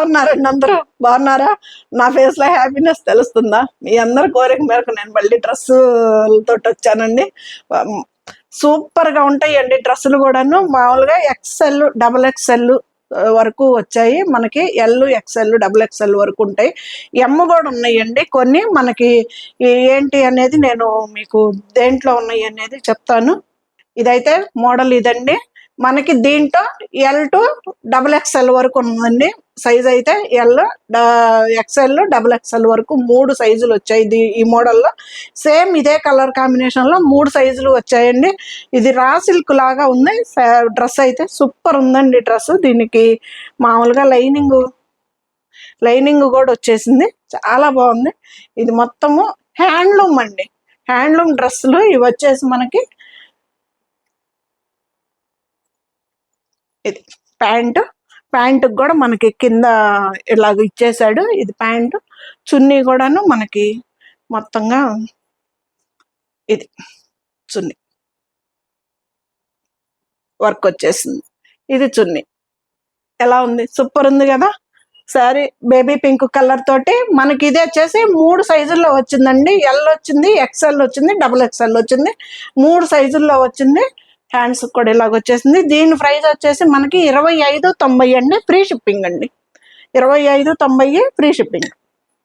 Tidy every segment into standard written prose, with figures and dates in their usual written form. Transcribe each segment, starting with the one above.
ఉన్నారండి అందరూ? బాగున్నారా? నా ఫేస్ లో హ్యాపీనెస్ తెలుస్తుందా? మీ అందరి కోరిక మేరకు నేను మళ్ళీ డ్రెస్సులతో వచ్చానండి. సూపర్ గా ఉంటాయండి డ్రెస్సులు కూడాను. మామూలుగా ఎక్స్ఎల్, డబుల్ ఎక్స్ఎల్ వరకు వచ్చాయి మనకి. ఎల్, ఎక్స్ఎల్, డబుల్ ఎక్స్ఎల్ వరకు ఉంటాయి. ఎమ్ కూడా ఉన్నాయండి కొన్ని. మనకి ఏంటి అనేది నేను మీకు దేంట్లో ఉన్నాయి అనేది చెప్తాను. ఇదైతే మోడల్ ఇదండి. మనకి దీంట్లో ఎల్ టు డబుల్ ఎక్స్ఎల్ వరకు ఉందండి సైజ్. అయితే ఎల్, ఎక్స్ఎల్, డబుల్ ఎక్స్ఎల్ వరకు 3 సైజులు వచ్చాయి ఈ మోడల్లో. సేమ్ ఇదే కలర్ కాంబినేషన్లో 3 సైజులు వచ్చాయండి. ఇది రా సిల్క్ లాగా ఉంది డ్రెస్. అయితే సూపర్ ఉందండి డ్రెస్. దీనికి మామూలుగా లైనింగ్ కూడా వచ్చేసింది. చాలా బాగుంది. ఇది మొత్తము హ్యాండ్లూమ్ అండి. హ్యాండ్లూమ్ డ్రెస్సులు ఇవి వచ్చేసి మనకి ఇది ప్యాంటు కూడా మనకి కింద ఇలాగ ఇచ్చేసాడు. ఇది ప్యాంటు. చున్నీ కూడాను మనకి మొత్తంగా ఇది చున్నీ వర్క్ వచ్చేసింది. ఇది చున్నీ. ఎలా ఉంది? సూపర్ ఉంది కదా శారీ. బేబీ పింక్ కలర్ తోటి మనకి ఇది వచ్చేసి 3 సైజుల్లో వచ్చిందండి. ఎల్ వచ్చింది, ఎక్స్ఎల్ వచ్చింది, డబుల్ ఎక్స్ఎల్ వచ్చింది. 3 సైజుల్లో వచ్చింది. హ్యాండ్స్ కూడా ఇలాగ వచ్చేసింది. దీని ప్రైస్ వచ్చేసి మనకి 25.90 అండి. ఫ్రీ షిప్పింగ్ అండి. 25.90 ఫ్రీ షిప్పింగ్.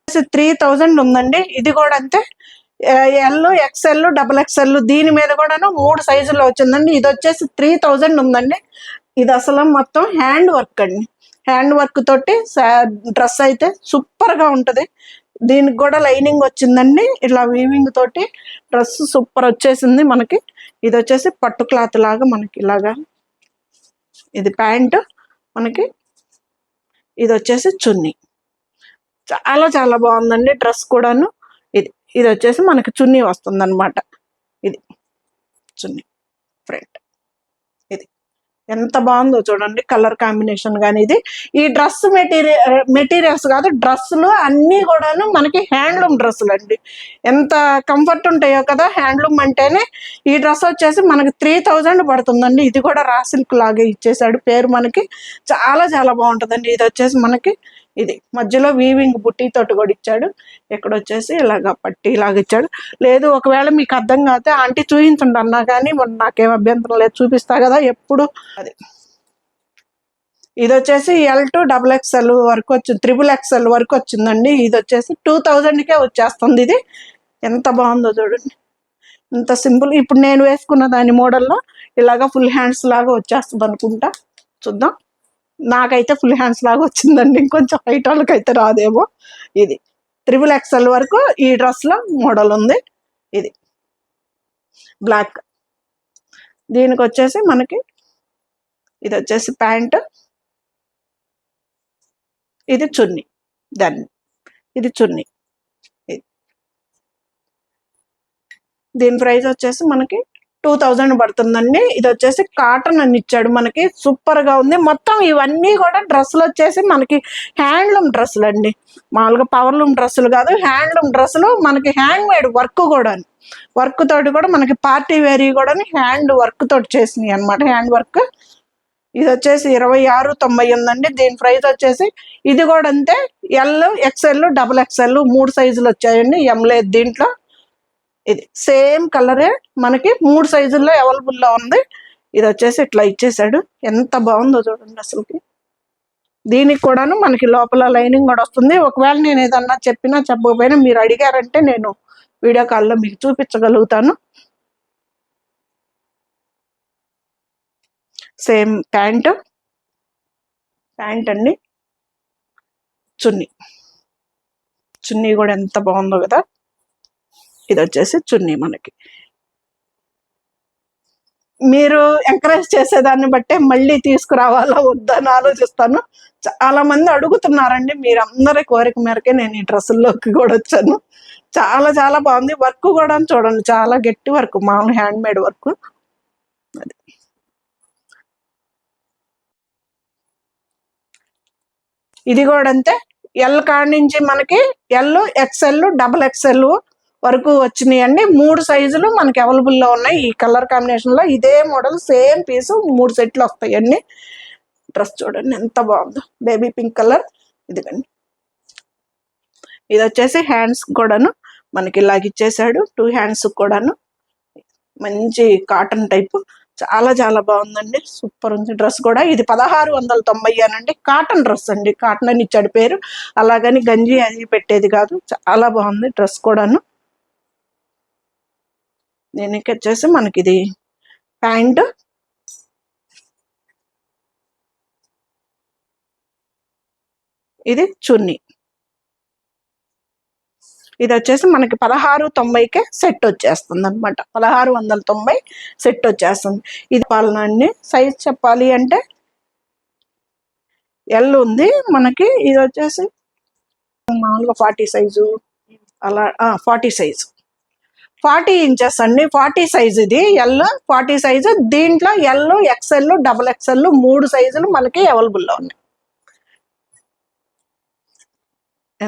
3000 ఉందండి. ఇది కూడా అంతే. ఎల్, ఎక్స్ఎల్, డబుల్ ఎక్స్ఎల్ దీని మీద కూడాను 3 సైజుల్లో వచ్చిందండి. ఇది వచ్చేసి 3000 ఉందండి. ఇది అసలు మొత్తం హ్యాండ్ వర్క్ అండి. హ్యాండ్ వర్క్ తోటి డ్రెస్ అయితే సూపర్ గా ఉంటది. దీనికి కూడా లైనింగ్ వచ్చిందండి. ఇలా వీవింగ్ తోటి డ్రెస్ సూపర్ వచ్చేసింది మనకి. ఇది వచ్చేసి పట్టు క్లాత్ లాగా మనకి ఇలాగా. ఇది ప్యాంటు మనకి. ఇది వచ్చేసి చున్నీ. చాలా చాలా బాగుందండి డ్రెస్ కూడాను. ఇది వచ్చేసి మనకి చున్నీ వస్తుంది అనమాట. ఇది చున్నీ ఫ్రంట్. ఇది ఎంత బాగుందో చూడండి కలర్ కాంబినేషన్. కానీ ఇది ఈ డ్రెస్ మెటీరియల్స్ కాదు, డ్రెస్సులు అన్నీ కూడాను మనకి హ్యాండ్లూమ్ డ్రెస్సులు అండి. ఎంత కంఫర్ట్ ఉంటాయో కదా హ్యాండ్లూమ్ అంటేనే. ఈ డ్రెస్ వచ్చేసి మనకి 3000 పడుతుందండి. ఇది కూడా రా సిల్క్ లాగే ఇచ్చేసాడు పేరు మనకి. చాలా చాలా బాగుంటుందండి. ఇది వచ్చేసి మనకి ఇది మధ్యలో వీవింగ్ బుట్టి తోటి కూడా ఇచ్చాడు. ఇక్కడ వచ్చేసి ఇలాగా పట్టి ఇలాగ ఇచ్చాడు. లేదు ఒకవేళ మీకు అర్థం కాకపోతే ఆంటీ చూపించండి అన్నా కానీ నాకేం అభ్యంతరం లేదు, చూపిస్తా కదా ఎప్పుడు. అది ఇది వచ్చేసి ఎల్ టు డబుల్ ఎక్స్ఎల్ వరకు వచ్చింది, ట్రిపుల్ ఎక్స్ఎల్ వరకు వచ్చిందండి. ఇది వచ్చేసి 2000కే వచ్చేస్తుంది. ఇది ఎంత బాగుందో చూడండి. ఇంత సింపుల్. ఇప్పుడు నేను వేసుకున్న దాని మోడల్లో ఇలాగా ఫుల్ హ్యాండ్స్ లాగా వచ్చేస్తుంది అనుకుంటా. చూద్దాం. నాకైతే ఫుల్ హ్యాండ్స్ లాగా వచ్చిందండి. ఇంకొంచెం హైట్ వాళ్ళకైతే రాదేమో. ఇది ట్రిపుల్ ఎక్స్ఎల్ వరకు ఈ డ్రెస్లో మోడల్ ఉంది. ఇది బ్లాక్. దీనికి వచ్చేసి మనకి ఇది వచ్చేసి ప్యాంట్. ఇది చున్నీ. ఇది చున్నీ. దీని ప్రైస్ వచ్చేసి మనకి 2000 పడుతుందండి. ఇది వచ్చేసి కాటన్ అని ఇచ్చాడు మనకి. సూపర్ గా ఉంది. మొత్తం ఇవన్నీ కూడా డ్రెస్సులు వచ్చేసి మనకి హ్యాండ్లూమ్ డ్రెస్సులు అండి. మామూలుగా పవర్లూమ్ డ్రెస్సులు కాదు, హ్యాండ్లూమ్ డ్రెస్సులు. మనకి హ్యాండ్ మేడ్ వర్క్ కూడా, వర్క్ తోటి కూడా మనకి పార్టీ వేరీ కూడా హ్యాండ్ వర్క్ తోటి చేసినాయి అనమాట. Hand work. ఇది వచ్చేసి 26.90 ఉందండి. దీని ప్రైస్ వచ్చేసి ఇది కూడా అంతే. ఎల్, ఎక్స్ఎల్, డబుల్ ఎక్స్ఎల్ 3 సైజులు వచ్చాయండి. ఎం లేదు దీంట్లో. ఇది సేమ్ కలరే మనకి 3 సైజుల్లో అవైలబుల్లో ఉంది. ఇది వచ్చేసి ఇట్లా ఇచ్చేసాడు. ఎంత బాగుందో చూడండి అసలుకి. దీనికి కూడాను మనకి లోపల లైనింగ్ కూడా వస్తుంది. ఒకవేళ నేను ఏదన్నా చెప్పినా చెప్పకపోయినా మీరు అడిగారంటే నేను వీడియో కాల్లో మీకు చూపించగలుగుతాను. సేమ్ ప్యాంట్ అండి. చున్నీ కూడా ఎంత బాగుందో కదా. ఇది వచ్చేసి చున్నీ మనకి. మీరు ఎంకరేజ్ చేసేదాన్ని బట్టే మళ్ళీ తీసుకురావాలా వద్దని ఆలోచిస్తాను. చాలా మంది అడుగుతున్నారండి. మీరందరి కోరిక మేరకే నేను ఈ డ్రెస్సుల్లోకి కూడా వచ్చాను. చాలా చాలా బాగుంది. వర్క్ కూడా చూడండి, చాలా గట్టి వర్క్, మామూలు హ్యాండ్ మేడ్ వర్క్. అది ఇది కూడా అంతే. ఎల్ కాడ నుంచి మనకి ఎల్, ఎక్స్ఎల్, డబుల్ ఎక్స్ఎల్ వరకు వచ్చినాయి అండి. 3 సైజులు మనకి అవైలబుల్లో ఉన్నాయి ఈ కలర్ కాంబినేషన్ లో. ఇదే మోడల్ సేమ్ పీసు 3 సెట్లు వస్తాయండి. డ్రెస్ చూడండి ఎంత బాగుందో. Baby pink colour. ఇదిగండి. ఇది వచ్చేసి హ్యాండ్స్ కూడాను మనకి ఇలాగ ఇచ్చేసాడు, 2 హ్యాండ్స్ కూడాను. మంచి కాటన్ టైపు, చాలా చాలా బాగుందండి, సూపర్ ఉంది డ్రెస్ కూడా. ఇది 1690 అనండి. కాటన్ డ్రెస్ అండి, కాటన్ అని ఇచ్చాడు పేరు, అలాగని గంజి అది పెట్టేది కాదు. చాలా బాగుంది డ్రెస్ కూడాను. దీనికి వచ్చేసి మనకి ఇది ప్యాంట్, ఇది చున్నీ. ఇది వచ్చేసి మనకి 1690కే సెట్ వచ్చేస్తుంది అనమాట. 1690 సెట్ వచ్చేస్తుంది. ఇది పాలనండి. సైజ్ చెప్పాలి అంటే ఎల్ ఉంది మనకి. ఇది వచ్చేసి మామూలుగా 40 సైజు అలా, 40 సైజు, 40 ఇంచెస్ అండి. 40 సైజు ఇది ఎల్, 40 సైజు. దీంట్లో ఎల్, ఎక్స్ఎల్, డబుల్ ఎక్స్ఎల్ 3 సైజులు మనకి అవైలబుల్లో ఉన్నాయి.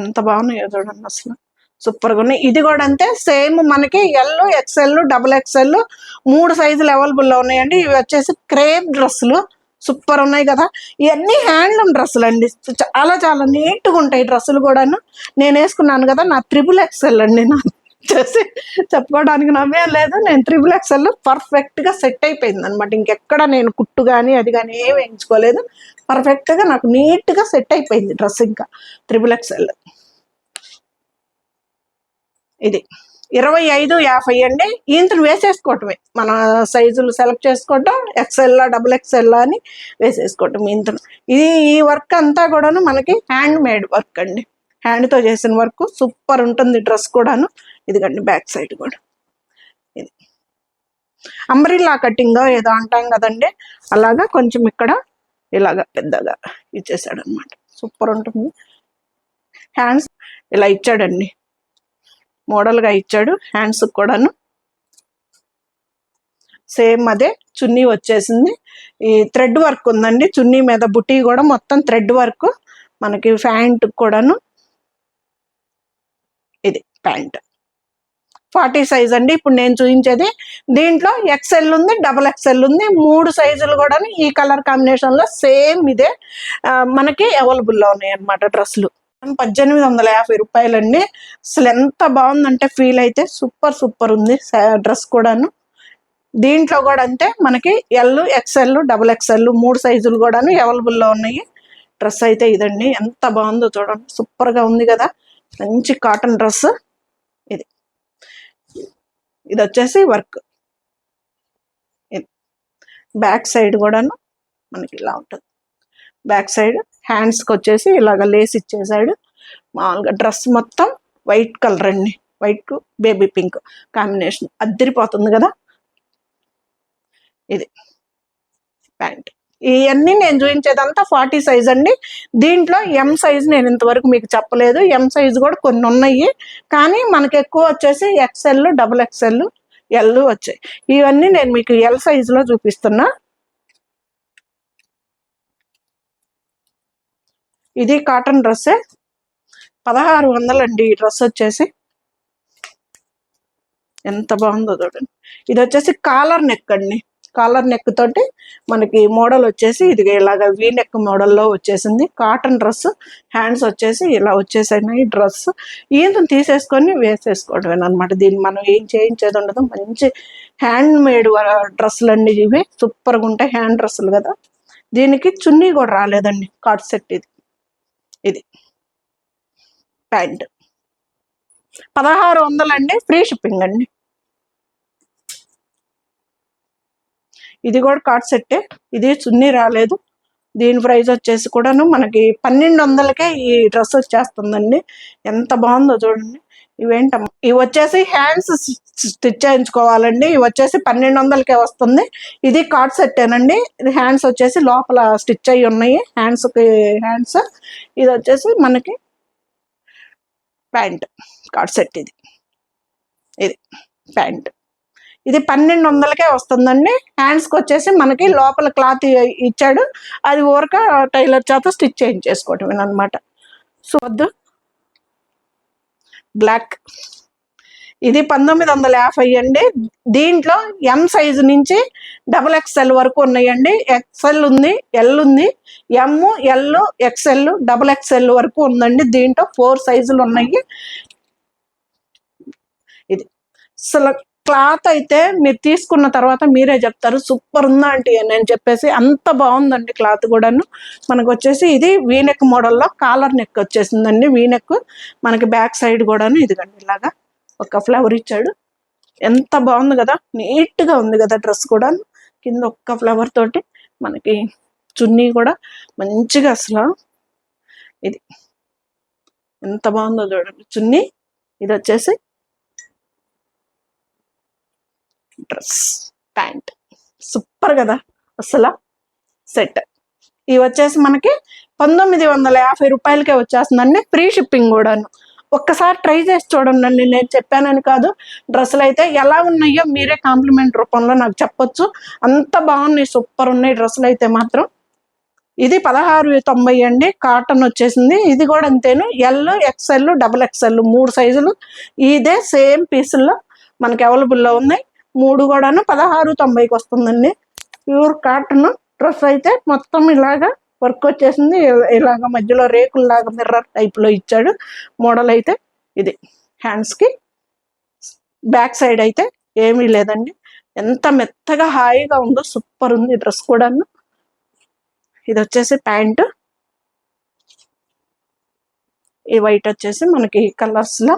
ఎంత బాగున్నాయో చూడండి, అసలు సూపర్గా ఉన్నాయి. ఇది కూడా అంతే, సేమ్ మనకి ఎల్, ఎక్స్ఎల్, డబుల్ ఎక్స్ఎల్ 3 సైజులు అవైలబుల్లో ఉన్నాయండి. ఇవి వచ్చేసి క్రేప్ డ్రెస్సులు, సూపర్ ఉన్నాయి కదా. ఇవన్నీ హ్యాండ్లూమ్ డ్రెస్సులు అండి, చాలా చాలా నీట్గా ఉంటాయి డ్రెస్సులు కూడాను. నేను వేసుకున్నాను కదా, నా 3XL అండి. నా వచ్చేసి చెప్పుకోవడానికి నవ్వేం లేదు, నేను 3XL పర్ఫెక్ట్గా సెట్ అయిపోయింది అనమాట. ఇంకెక్కడ నేను కుట్టు కానీ అది కానీ ఏం వేయించుకోలేదు, పర్ఫెక్ట్గా నాకు నీట్గా సెట్ అయిపోయింది డ్రెస్. ఇంకా 3XL ఇది 2550 అండి. ఇంతను వేసేసుకోవటమే, మన సైజులు సెలెక్ట్ చేసుకోవటం, ఎక్స్ఎల్, డబుల్ ఎక్స్ఎల్ అని వేసేసుకోవటం ఇంతను. ఇది ఈ వర్క్ అంతా కూడాను మనకి హ్యాండ్ మేడ్ వర్క్ అండి, హ్యాండ్తో చేసిన వర్క్, సూపర్ ఉంటుంది డ్రెస్ కూడాను. ఇదిగండి బ్యాక్ సైడ్ కూడా ఇది అంబ్రిల్లా కటింగ్ ఏదో అంటాం కదండి, అలాగా కొంచెం ఇక్కడ ఇలాగా పెద్దగా ఇచ్చేసాడు అనమాట. సూపర్ ఉంటుంది. హ్యాండ్స్ ఇలా ఇచ్చాడండి, మోడల్గా ఇచ్చాడు హ్యాండ్స్ కూడాను. సేమ్ అదే చున్నీ వచ్చేసింది. ఈ థ్రెడ్ వర్క్ ఉందండి చున్నీ మీద, బుట్టి కూడా మొత్తం థ్రెడ్ వర్క్ మనకి. ప్యాంట్ కూడాను, ఇది ప్యాంట్ 40 సైజ్ అండి. ఇప్పుడు నేను చూపించేది దీంట్లో ఎక్స్ఎల్ ఉంది, డబుల్ ఎక్స్ఎల్ ఉంది, 3 సైజులు కూడా ఈ కలర్ కాంబినేషన్లో సేమ్ ఇదే మనకి అవైలబుల్లో ఉన్నాయి అన్నమాట డ్రెస్సులు. 1850 రూపాయలండి. అసలు ఎంత బాగుందంటే ఫీల్ అయితే సూపర్ సూపర్ ఉంది డ్రెస్ కూడాను. దీంట్లో కూడా అంతే మనకి ఎల్, ఎక్స్ఎల్, డబుల్ ఎక్స్ఎల్ 3 సైజులు కూడాను అవైలబుల్లో ఉన్నాయి. డ్రెస్ అయితే ఇదండి, ఎంత బాగుందో చూడండి, సూపర్గా ఉంది కదా, మంచి కాటన్ డ్రెస్. ఇది ఇది వచ్చేసి వర్క్. ఇది బ్యాక్ సైడ్ కూడాను మనకి ఇలా ఉంటుంది. బ్యాక్ సైడ్ హ్యాండ్స్కి వచ్చేసి ఇలాగ లేస్ ఇచ్చేసాడు. మామూలుగా డ్రెస్ మొత్తం వైట్ కలర్ అండి, వైట్ బేబీ పింక్ కాంబినేషన్ అద్దరిపోతుంది కదా. ఇది ప్యాంట్. ఇవన్నీ నేను చూపించేదంతా 40 సైజ్ అండి. దీంట్లో ఎం సైజ్ నేను ఇంతవరకు మీకు చెప్పలేదు, ఎం సైజ్ కూడా కొన్ని ఉన్నాయి, కానీ మనకి ఎక్కువ వచ్చేసి ఎక్స్ఎల్, డబుల్ ఎక్స్ఎల్, ఎల్ వచ్చాయి. ఇవన్నీ నేను మీకు ఎల్ సైజులో చూపిస్తున్నా. ఇది కాటన్ డ్రెస్సే, 1600 అండి ఈ డ్రెస్ వచ్చేసి. ఎంత బాగుందో చూడండి. ఇది వచ్చేసి కాలర్ నెక్ అండి, కాలర్ నెక్ తోటి మనకి మోడల్ వచ్చేసి ఇది ఇలాగ వీ నెక్ మోడల్లో వచ్చేసింది. కాటన్ డ్రెస్, హ్యాండ్స్ వచ్చేసి ఇలా వచ్చేసాయి. డ్రెస్ ఈయన తీసేసుకొని వేసేసుకోవడం అనమాట. దీన్ని మనం ఏం చేయించేది ఉండదు. మంచి హ్యాండ్ మేడ్ డ్రెస్సులు అండి ఇవి, సూపర్గా ఉంటాయి హ్యాండ్ డ్రెస్సులు కదా. దీనికి చున్నీ కూడా రాలేదండి, కార్డ్ సెట్. ఇది ఇది ప్యాంట్ 1600 అండి, ఫ్రీ షిప్పింగ్ అండి. ఇది కూడా కార్డ్ సెట్టే, ఇది చున్నీ రాలేదు. దీని ప్రైస్ వచ్చేసి కూడాను మనకి 1200కే ఈ డ్రెస్ వచ్చేస్తుందండి. ఎంత బాగుందో చూడండి. ఇవేంటమ్మా, ఇవి వచ్చేసి హ్యాండ్స్ స్టిచ్ చేయించుకోవాలండి. ఇవి వచ్చేసి 1200కే వస్తుంది. ఇది కార్డ్ సెట్టేనండి. ఇది హ్యాండ్స్ వచ్చేసి లోపల స్టిచ్ అయ్యి ఉన్నాయి, హ్యాండ్స్కి హ్యాండ్స్. ఇది వచ్చేసి మనకి ప్యాంట్ కార్డ్ సెట్. ఇది ఇది ప్యాంట్, ఇది 1200కే వస్తుందండి. హ్యాండ్స్కి వచ్చేసి మనకి లోపల క్లాత్ ఇచ్చాడు, అది ఊరక టైలర్ చేత స్టిచ్ చేయించేసుకోవటం అనమాట. సో వద్దు బ్లాక్, ఇది 1950 అండి. దీంట్లో ఎం సైజు నుంచి XXL వరకు ఉన్నాయండి. ఎక్స్ఎల్ ఉంది, ఎల్ ఉంది, ఎమ్, ఎల్, XL, XXL వరకు ఉందండి. దీంట్లో 4 సైజులు ఉన్నాయి. ఇది అసలు క్లాత్ అయితే మీరు తీసుకున్న తర్వాత మీరే చెప్తారు సూపర్ ఉందా అంటే నేను చెప్పేసి, అంత బాగుందండి క్లాత్ కూడాను. మనకు వచ్చేసి ఇది వీనెక్ మోడల్లో కాలర్ నెక్ వచ్చేసిందండి. వీనెక్ మనకి బ్యాక్ సైడ్ కూడాను ఇదిగండి ఇలాగా ఒక ఫ్లవర్ ఇచ్చాడు. ఎంత బాగుంది కదా, నీట్ గా ఉంది కదా డ్రెస్ కూడా. కింద ఒక్క ఫ్లవర్ తోటి మనకి చున్నీ కూడా మంచిగా అసలు ఇది ఎంత బాగుందో చూడండి చున్నీ. ఇది వచ్చేసి డ్రెస్, ప్యాంట్ సూపర్ కదా అసలు సెట్. ఇవి వచ్చేసి మనకి 1950 రూపాయలకే వచ్చేస్తుందండి. ఫ్రీ షిప్పింగ్ కూడాను. ఒక్కసారి ట్రై చేసి చూడండి. నేను చెప్పానని కాదు, డ్రెస్సులు అయితే ఎలా ఉన్నాయో మీరే కాంప్లిమెంట్ రూపంలో నాకు చెప్పొచ్చు. అంత బాగున్నాయి, సూపర్ ఉన్నాయి డ్రెస్సులు అయితే మాత్రం. ఇది 1690 అండి. కాటన్ వచ్చేసింది. ఇది కూడా అంతేను, ఎల్, XL, XXL 3 సైజులు ఇదే సేమ్ పీసుల్లో మనకి అవైలబుల్లో ఉన్నాయి. 3 కూడాను 1690కి వస్తుందండి. ప్యూర్ కాటన్ డ్రెస్ అయితే మొత్తం ఇలాగా వర్క్ వచ్చేసింది. ఇలాగ మధ్యలో రేకుల్లాగా మిర్రర్ టైప్ లో ఇచ్చాడు. మోడల్ అయితే ఇది. హ్యాండ్స్ కి బ్యాక్ సైడ్ అయితే ఏమీ లేదండి. ఎంత మెత్తగా హాయిగా ఉందో, సూపర్ ఉంది డ్రెస్ కూడాను. ఇది వచ్చేసి ప్యాంట్. ఈ వైట్ వచ్చేసి మనకి కలర్స్ లో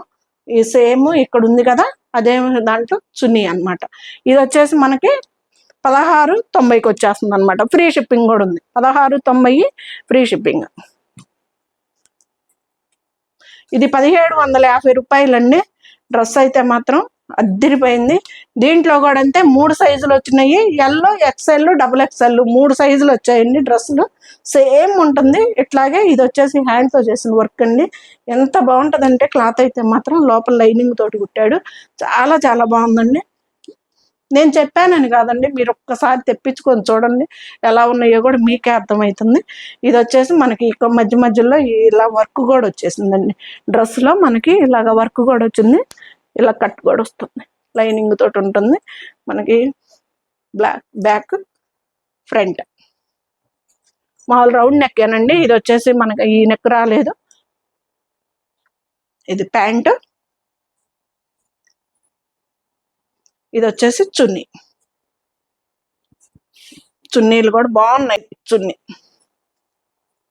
ఈ సేమ్ ఇక్కడ ఉంది కదా, అదే దాంట్లో చున్నీ అన్నమాట. ఇది వచ్చేసి మనకి 1690కి వచ్చేస్తుంది అనమాట. ఫ్రీ షిప్పింగ్ కూడా ఉంది. 1690 ఫ్రీ షిప్పింగ్. ఇది 1750 రూపాయలండి. డ్రెస్ అయితే మాత్రం అద్దరిపోయింది. దీంట్లో కూడా అంతే 3 సైజులు వచ్చినాయి. ఎల్, XL, XXL 3 సైజులు వచ్చాయండి. డ్రెస్సులు సేమ్ ఉంటుంది ఇట్లాగే. ఇది వచ్చేసి హ్యాండ్తో చేసిన వర్క్ అండి. ఎంత బాగుంటుందంటే క్లాత్ అయితే మాత్రం లోపల లైనింగ్ తోటి కుట్టాడు. చాలా చాలా బాగుందండి. నేను చెప్పానని కాదండి, మీరు ఒక్కసారి తెప్పించుకొని చూడండి ఎలా ఉన్నాయో కూడా మీకే అర్థమవుతుంది. ఇది వచ్చేసి మనకి మధ్య మధ్యలో ఇలా వర్క్ కూడా వచ్చేసిందండి. డ్రెస్లో మనకి ఇలాగ వర్క్ కూడా వచ్చింది. ఇలా కట్ కూడా వస్తుంది, లైనింగ్ తోటి ఉంటుంది మనకి. బ్యాక్ ఫ్రంట్ మామూలు రౌండ్ నెక్ ఏనండి. ఇది వచ్చేసి మనకి ఈ నెక్ రాలేదు. ఇది ప్యాంట్. ఇది వచ్చేసి చున్నీ. చున్నీలు కూడా బాగున్నాయి. చున్నీ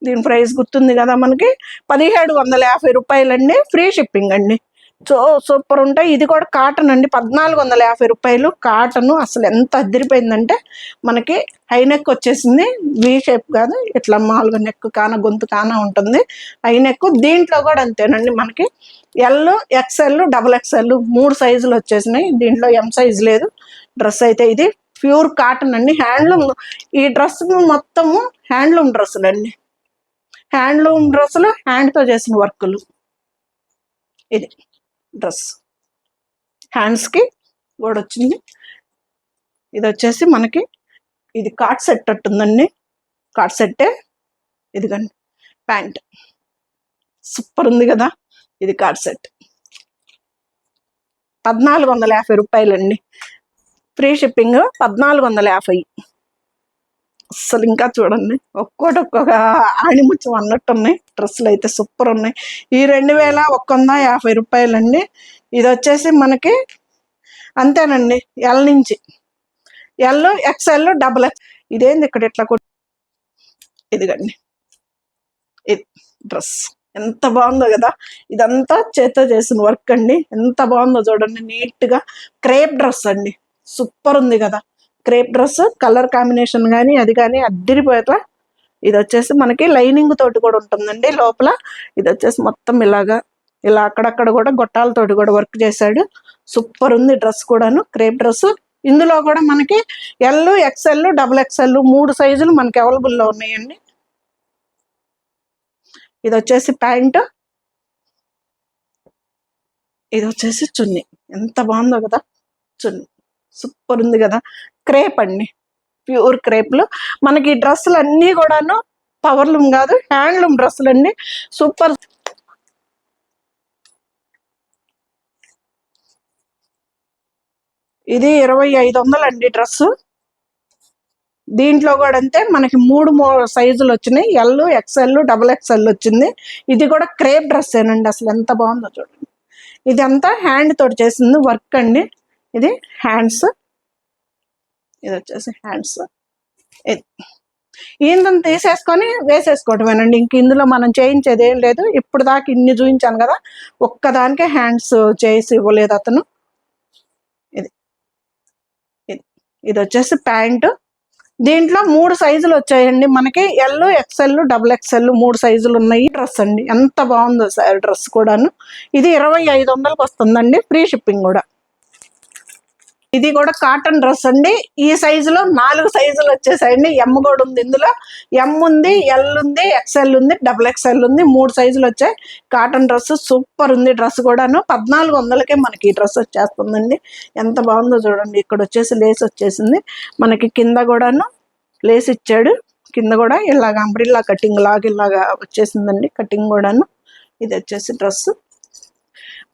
దీని ప్రైస్ గుర్తుంది కదా మనకి, 1750 రూపాయలండి. ఫ్రీ షిప్పింగ్ అండి. సూపర్ ఉంటాయి. ఇది కూడా కాటన్ అండి. 1450 రూపాయలు కాటన్. అసలు ఎంత అదిరిపోయిందంటే మనకి హై నెక్ వచ్చేసింది. వి షేప్ కాదు, ఇట్లా మామూలుగా నెక్ కాన గొంతు కాన ఉంటుంది హై నెక్. దీంట్లో కూడా అంతేనండి మనకి ఎల్, XL, XXL 3 సైజులు వచ్చేసినాయి. దీంట్లో ఎం సైజ్ లేదు. డ్రెస్ అయితే ఇది ప్యూర్ కాటన్ అండి. హ్యాండ్లూమ్. ఈ డ్రెస్ మొత్తము హ్యాండ్లూమ్ డ్రెస్సులు అండి. హ్యాండ్లూమ్ డ్రెస్సులు, హ్యాండ్తో చేసిన వర్కులు. ఇది డ్రెస్ హ్యాండ్స్కి కూడా వచ్చింది. ఇది వచ్చేసి మనకి ఇది కార్డ్ సెట్ ఉందండి. కార్డ్ సెట్టే. ఇదిగండి ప్యాంట్. సూపర్ ఉంది కదా. ఇది కార్డ్ సెట్ 1450 రూపాయలండి. Free shipping 1450. అసలు ఇంకా చూడండి ఒక్కొక్క ఆణిముత్యం అన్నట్టు ఉన్నాయి. డ్రెస్సులు అయితే సూపర్ ఉన్నాయి. ఈ 2150 రూపాయలండి. ఇది వచ్చేసి మనకి అంతేనండి. ఎల్ నుంచి ఎల్, XL, XXL. ఇదేంది ఇక్కడ ఇట్లా ఇదిగండి ఇది డ్రెస్. ఎంత బాగుందో కదా. ఇదంతా చేత్తో చేసిన వర్క్ అండి. ఎంత బాగుందో చూడండి. నీట్ గా క్రేప్ డ్రెస్ అండి. సూపర్ ఉంది కదా. క్రేప్ డ్రెస్ కలర్ కాంబినేషన్ కానీ అది కానీ అద్దరిపోయేట్లా. ఇది వచ్చేసి మనకి లైనింగ్ తోటి కూడా ఉంటుందండి లోపల. ఇది వచ్చేసి మొత్తం ఇలాగా ఇలా అక్కడక్కడ కూడా గొట్టాలతోటి కూడా వర్క్ చేశాడు. సూపర్ ఉంది డ్రెస్ కూడాను. Crepe dress. ఇందులో కూడా మనకి ఎల్, XL, XXL 3 సైజులు మనకి అవైలబుల్లో ఉన్నాయండి. ఇది వచ్చేసి ప్యాంట్. ఇది వచ్చేసి చున్నీ. ఎంత బాగుందో కదా చున్నీ. సూపర్ ఉంది కదా. క్రేప్ అండి. ప్యూర్ క్రేప్లు. మనకి ఈ డ్రెస్సులు అన్నీ కూడాను పవర్లూమ్ కాదు, హ్యాండ్లూమ్ డ్రెస్సులు అండి. సూపర్. ఇది 2500 అండి డ్రెస్. దీంట్లో కూడా అంతే మనకి 3 సైజులు వచ్చినాయి. ఎల్, ఎక్స్ఎల్, డబుల్ ఎక్స్ఎల్ వచ్చింది. ఇది కూడా క్రేప్ డ్రెస్ ఏనండి, అసలు ఎంత బాగుందో చూడండి. ఇది అంతా హ్యాండ్ తోటి చేసింది వర్క్ అండి. ఇది హ్యాండ్స్, ఇది వచ్చేసి హ్యాండ్స్. ఈయన తీసేసుకొని వేసేసుకోవటమేనండి. ఇంక ఇందులో మనం చేయించేది ఏం లేదు. ఇప్పుడు దాకా ఇన్ని చూపించాను కదా, ఒక్కదానికే హ్యాండ్స్ చేసి ఇవ్వలేదు అతను. ఇది ఇది వచ్చేసి ప్యాంటు. దీంట్లో 3 సైజులు వచ్చాయండి మనకి. ఎల్, ఎక్స్ఎల్, డబుల్ ఎక్స్ఎల్ 3 సైజులు ఉన్నాయి. డ్రెస్ అండి ఎంత బాగుందో సార్ డ్రెస్ కూడాను. ఇది 2500కి వస్తుందండి, ఫ్రీ షిప్పింగ్ కూడా. ఇది కూడా కాటన్ డ్రెస్ అండి. ఈ సైజులో 4 సైజులు వచ్చేసాయండి. ఎం కూడా ఉంది ఇందులో. ఎం ఉంది, ఎల్ ఉంది, ఎక్స్ఎల్ ఉంది, డబుల్ ఎక్స్ఎల్ ఉంది. 3 సైజులు వచ్చాయి. కాటన్ డ్రెస్ సూపర్ ఉంది. డ్రెస్ కూడాను 1400కే మనకి ఈ డ్రెస్ వచ్చేస్తుందండి. ఎంత బాగుందో చూడండి. ఇక్కడ వచ్చేసి లేస్ వచ్చేసింది మనకి. కింద కూడాను లేస్ ఇచ్చాడు. కింద కూడా ఇలాగ అంబ్రిల్లా కటింగ్ లాగా ఇలాగా వచ్చేసిందండి కటింగ్ కూడాను. ఇది వచ్చేసి డ్రెస్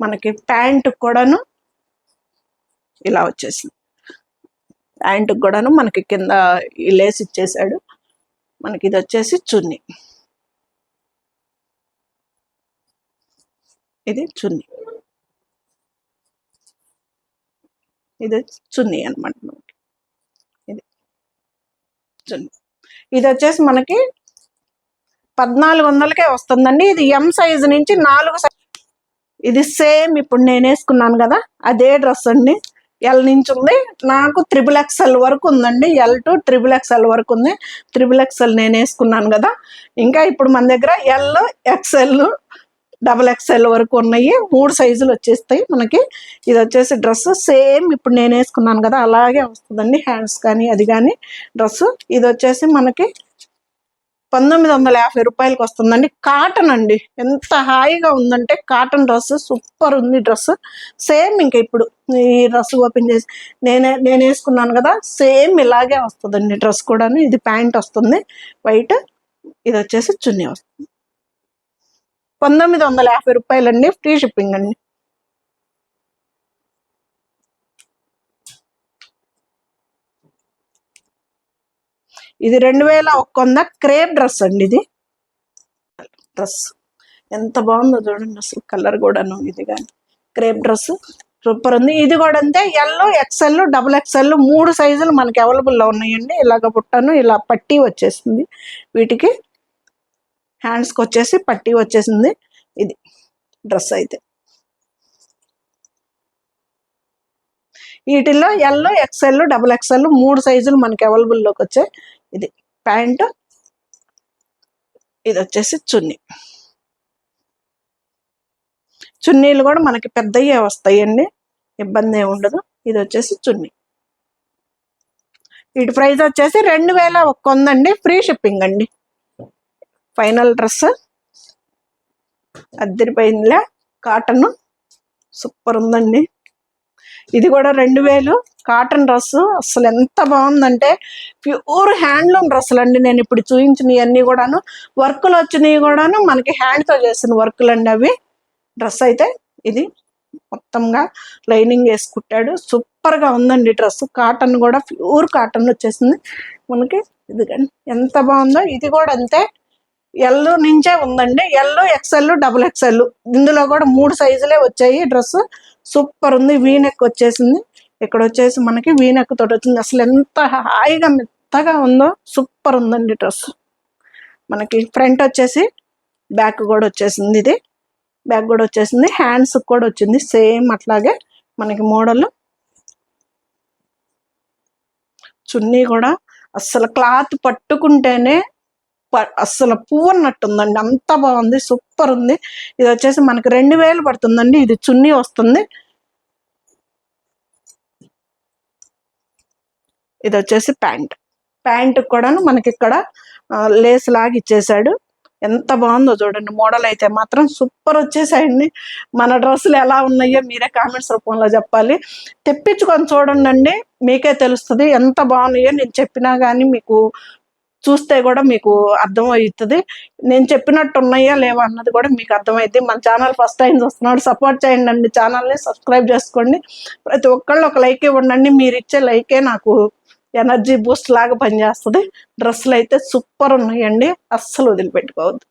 మనకి. ప్యాంటు కూడాను ఇలా వచ్చేసింది. ప్యాంటుకు కూడాను మనకి కింద ఈ లేస్ ఇచ్చేసాడు మనకి. ఇది వచ్చేసి చున్నీ. ఇది చున్నీ, ఇది చున్నీ అనమాట మనకి. ఇది చున్నీ. ఇది వచ్చేసి మనకి 1400కే వస్తుందండి. ఇది ఎం సైజు నుంచి 4 సైజు. ఇది సేమ్ ఇప్పుడు నేను వేసుకున్నాను కదా అదే డ్రెస్ అండి. ఎల్ నుంచి ఉంది, నాకు XXL వరకు ఉందండి. ఎల్ టు XXL వరకు ఉంది. XXL నేను వేసుకున్నాను కదా. ఇంకా ఇప్పుడు మన దగ్గర ఎల్, ఎక్స్ఎల్, డబుల్ ఎక్స్ఎల్ వరకు ఉన్నాయి. 3 సైజులు వచ్చేస్తాయి మనకి. ఇది వచ్చేసి డ్రెస్ సేమ్ ఇప్పుడు నేను వేసుకున్నాను కదా అలాగే వస్తుందండి. హ్యాండ్స్ కానీ అది కానీ డ్రెస్. ఇది వచ్చేసి మనకి 1950 రూపాయలకి వస్తుందండి. కాటన్ అండి, ఎంత హాయిగా ఉందంటే కాటన్ డ్రెస్ సూపర్ ఉంది డ్రెస్. సేమ్ ఇంకా ఇప్పుడు ఈ డ్రెస్ ఓపెన్ చేసి నేను వేసుకున్నాను కదా సేమ్ ఇలాగే వస్తుందండి డ్రెస్ కూడాను. ఇది ప్యాంట్ వస్తుంది వైట్. ఇది వచ్చేసి చున్నీ వస్తుంది. 1950 రూపాయలండి, ఫ్రీ షిప్పింగ్ అండి. ఇది 2100 క్రేప్ డ్రెస్ అండి. ఇది డ్రెస్ ఎంత బాగుందో చూడండి అసలు. కలర్ కూడాను ఇది కానీ క్రేప్ డ్రెస్ సూపర్ ఉంది. ఇది కూడా అంతే. ఎల్, ఎక్స్ఎల్, డబుల్ ఎక్స్ఎల్ 3 సైజులు మనకి అవైలబుల్లో ఉన్నాయండి. ఇలాగ బుట్టను ఇలా పట్టీ వచ్చేసింది. వీటికి హ్యాండ్స్కి వచ్చేసి పట్టీ వచ్చేసింది. ఇది డ్రెస్ అయితే. వీటిల్లో ఎల్, ఎక్స్ఎల్, డబుల్ ఎక్స్ఎల్ 3 సైజులు మనకి అవైలబుల్లోకి వచ్చాయి. ఇది ప్యాంటు. ఇది వచ్చేసి చున్నీ. చున్నీలు కూడా మనకి పెద్దయ్యే వస్తాయండి, ఇబ్బంది ఏమి ఉండదు. ఇది వచ్చేసి చున్నీ. వీటి ప్రైస్ వచ్చేసి 2100 అండి, ఫ్రీ షిప్పింగ్ అండి. ఫైనల్ డ్రెస్ అద్దరిపోయిందిలే. కాటన్ సూపర్ ఉందండి. ఇది కూడా 2000 కాటన్ డ్రెస్. అసలు ఎంత బాగుందంటే ప్యూర్ హ్యాండ్లూమ్ డ్రెస్సులు అండి. నేను ఇప్పుడు చూపించినవి అన్నీ కూడాను వర్కులు వచ్చినవి కూడాను మనకి హ్యాండ్తో చేసిన వర్కులు అండి అవి. డ్రెస్ అయితే ఇది మొత్తంగా లైనింగ్ వేసి కుట్టాడు. సూపర్గా ఉందండి డ్రెస్. కాటన్ కూడా ప్యూర్ కాటన్ వచ్చేసింది మనకి. ఇది కానీ ఎంత బాగుందో. ఇది కూడా అంతే. ఎల్ నుంచే ఉందండి. ఎల్, ఎక్స్ఎల్, డబుల్ ఎక్స్ఎల్ ఇందులో కూడా 3 సైజులే వచ్చాయి. డ్రెస్ సూపర్ ఉంది. వీనెక్ వచ్చేసింది. ఇక్కడ వచ్చేసి మనకి వీనెక్ తోటి వచ్చింది. అసలు ఎంత హాయిగా మెత్తగా ఉందో. సూపర్ ఉందండి డ్రెస్ మనకి. ఫ్రంట్ వచ్చేసి బ్యాక్ కూడా వచ్చేసింది. ఇది బ్యాక్ కూడా వచ్చేసింది. హ్యాండ్స్ కూడా వచ్చింది సేమ్ అట్లాగే మనకి మోడల్. చున్నీ కూడా అస్సలు క్లాత్ పట్టుకుంటేనే అస్సలు పువ్వు అన్నట్టుందండి, అంత బాగుంది. సూపర్ ఉంది. ఇది వచ్చేసి మనకి 2000 పడుతుందండి. ఇది చున్నీ వస్తుంది. ఇది వచ్చేసి ప్యాంట్ కూడాను మనకి ఇక్కడ లేస్ లాగా ఇచ్చేసాడు. ఎంత బాగుందో చూడండి. మోడల్ అయితే మాత్రం సూపర్ వచ్చేసాయండి. మన డ్రెస్సులు ఎలా ఉన్నాయో మీరే కామెంట్స్ రూపంలో చెప్పాలి. తెప్పించుకొని చూడండి, మీకే తెలుస్తుంది ఎంత బాగున్నాయో. నేను చెప్పినా కానీ మీకు చూస్తే కూడా మీకు అర్థమవుతుంది. నేను చెప్పినట్టు ఉన్నాయా లేవా అన్నది కూడా మీకు అర్థమైంది. మన ఛానల్ ఫస్ట్ టైం చూస్తున్నాడు, సపోర్ట్ చేయండి అండి, ఛానల్ని సబ్స్క్రైబ్ చేసుకోండి. ప్రతి ఒక్కళ్ళు ఒక లైక్ ఇవ్వండి. మీరు ఇచ్చే లైకే నాకు ఎనర్జీ బూస్ట్ లాగా పనిచేస్తుంది. డ్రెస్సులు అయితే సూపర్ ఉన్నాయండి, అస్సలు వదిలిపెట్టుకోవద్దు.